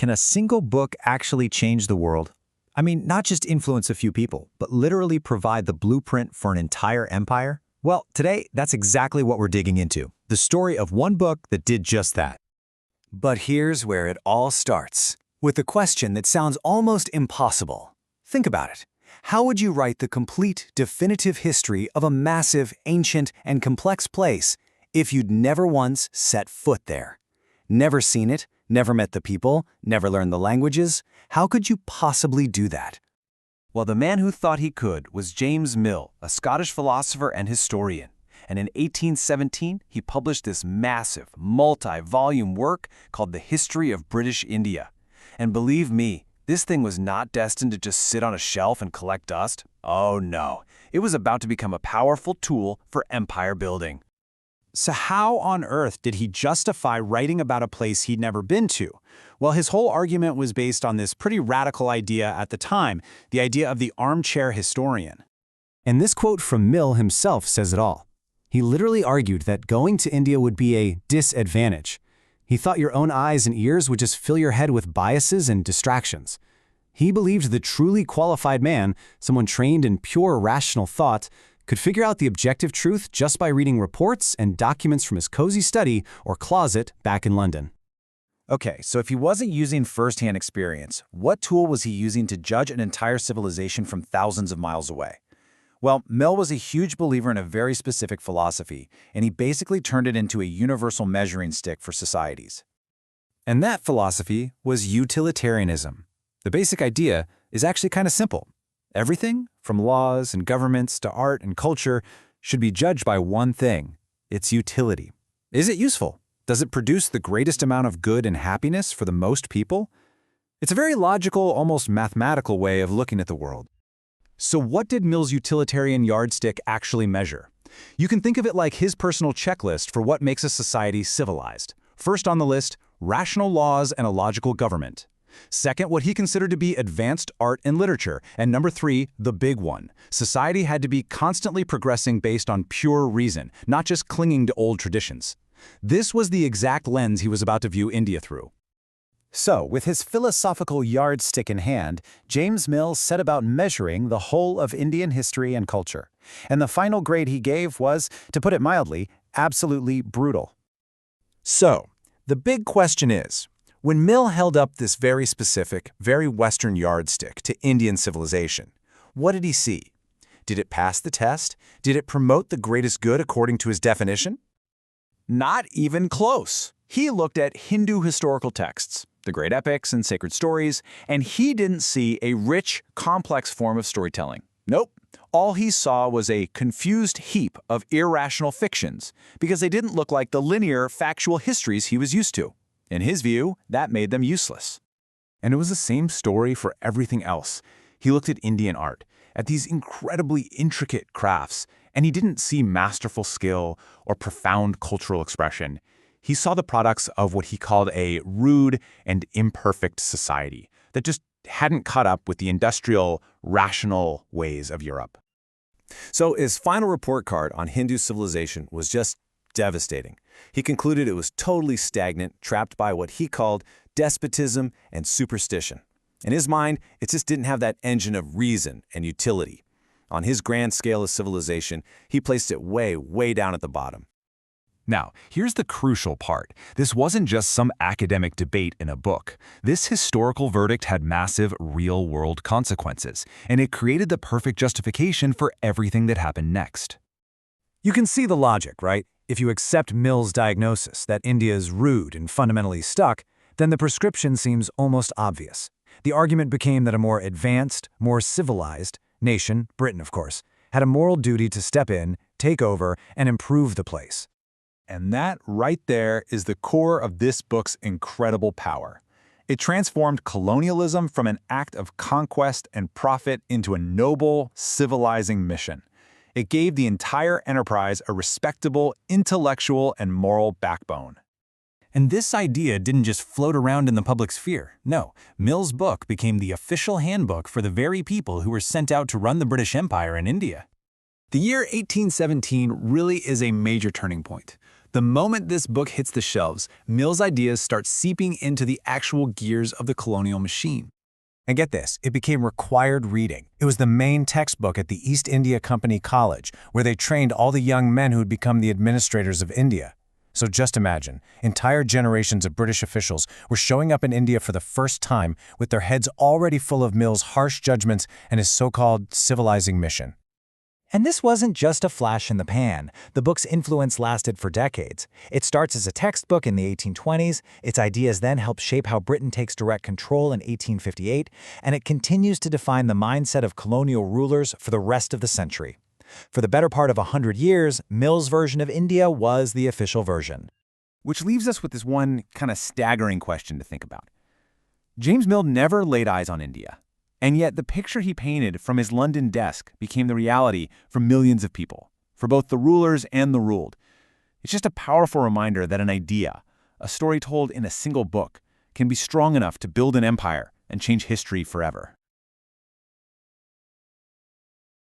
Can a single book actually change the world? I mean, not just influence a few people, but literally provide the blueprint for an entire empire? Well, today, that's exactly what we're digging into. The story of one book that did just that. But here's where it all starts, with a question that sounds almost impossible. Think about it. How would you write the complete, definitive history of a massive, ancient, and complex place if you'd never once set foot there? Never seen it, never met the people, never learned the languages? How could you possibly do that? Well, the man who thought he could was James Mill, a Scottish philosopher and historian. And in 1817, he published this massive, multi-volume work called The History of British India. And believe me, this thing was not destined to just sit on a shelf and collect dust. Oh no, it was about to become a powerful tool for empire building. So how on earth did he justify writing about a place he'd never been to? Well, his whole argument was based on this pretty radical idea at the time, the idea of the armchair historian. And this quote from Mill himself says it all. He literally argued that going to India would be a disadvantage. He thought your own eyes and ears would just fill your head with biases and distractions. He believed the truly qualified man, someone trained in pure rational thought, could figure out the objective truth just by reading reports and documents from his cozy study or closet back in London. Okay, so if he wasn't using first-hand experience, what tool was he using to judge an entire civilization from thousands of miles away? Well, Mill was a huge believer in a very specific philosophy, and he basically turned it into a universal measuring stick for societies. And that philosophy was utilitarianism. The basic idea is actually kind of simple. Everything, from laws and governments to art and culture, should be judged by one thing: its utility. Is it useful? Does it produce the greatest amount of good and happiness for the most people? It's a very logical, almost mathematical way of looking at the world. So what did Mill's utilitarian yardstick actually measure? You can think of it like his personal checklist for what makes a society civilized. First on the list, rational laws and a logical government. Second, what he considered to be advanced art and literature. And number 3, the big one. Society had to be constantly progressing based on pure reason, not just clinging to old traditions. This was the exact lens he was about to view India through. So, with his philosophical yardstick in hand, James Mill set about measuring the whole of Indian history and culture. And the final grade he gave was, to put it mildly, absolutely brutal. So, the big question is, when Mill held up this very specific, very Western yardstick to Indian civilization, what did he see? Did it pass the test? Did it promote the greatest good according to his definition? Not even close. He looked at Hindu historical texts, the great epics and sacred stories, and he didn't see a rich, complex form of storytelling. Nope. All he saw was a confused heap of irrational fictions because they didn't look like the linear, factual histories he was used to. In his view, that made them useless. And it was the same story for everything else. He looked at Indian art, at these incredibly intricate crafts, and he didn't see masterful skill or profound cultural expression. He saw the products of what he called a rude and imperfect society that just hadn't caught up with the industrial, rational ways of Europe. So his final report card on Hindu civilization was just devastating. He concluded it was totally stagnant, trapped by what he called despotism and superstition. In his mind, it just didn't have that engine of reason and utility. On his grand scale of civilization, he placed it way, way down at the bottom. Now, here's the crucial part. This wasn't just some academic debate in a book. This historical verdict had massive, real-world consequences, and it created the perfect justification for everything that happened next. You can see the logic, right? If you accept Mill's diagnosis that India is rude and fundamentally stuck, then the prescription seems almost obvious. The argument became that a more advanced, more civilized nation, Britain of course, had a moral duty to step in, take over, and improve the place. And that right there is the core of this book's incredible power. It transformed colonialism from an act of conquest and profit into a noble, civilizing mission. It gave the entire enterprise a respectable, intellectual, and moral backbone. And this idea didn't just float around in the public sphere. No, Mill's book became the official handbook for the very people who were sent out to run the British Empire in India. The year 1817 really is a major turning point. The moment this book hits the shelves, Mill's ideas start seeping into the actual gears of the colonial machine. And get this, it became required reading. It was the main textbook at the East India Company College, where they trained all the young men who would become the administrators of India. So just imagine, entire generations of British officials were showing up in India for the first time with their heads already full of Mill's harsh judgments and his so-called civilizing mission. And this wasn't just a flash in the pan. The book's influence lasted for decades. It starts as a textbook in the 1820s, its ideas then help shape how Britain takes direct control in 1858, and it continues to define the mindset of colonial rulers for the rest of the century. For the better part of 100 years, Mill's version of India was the official version. Which leaves us with this one kind of staggering question to think about. James Mill never laid eyes on India. And yet the picture he painted from his London desk became the reality for millions of people, for both the rulers and the ruled. It's just a powerful reminder that an idea, a story told in a single book, can be strong enough to build an empire and change history forever.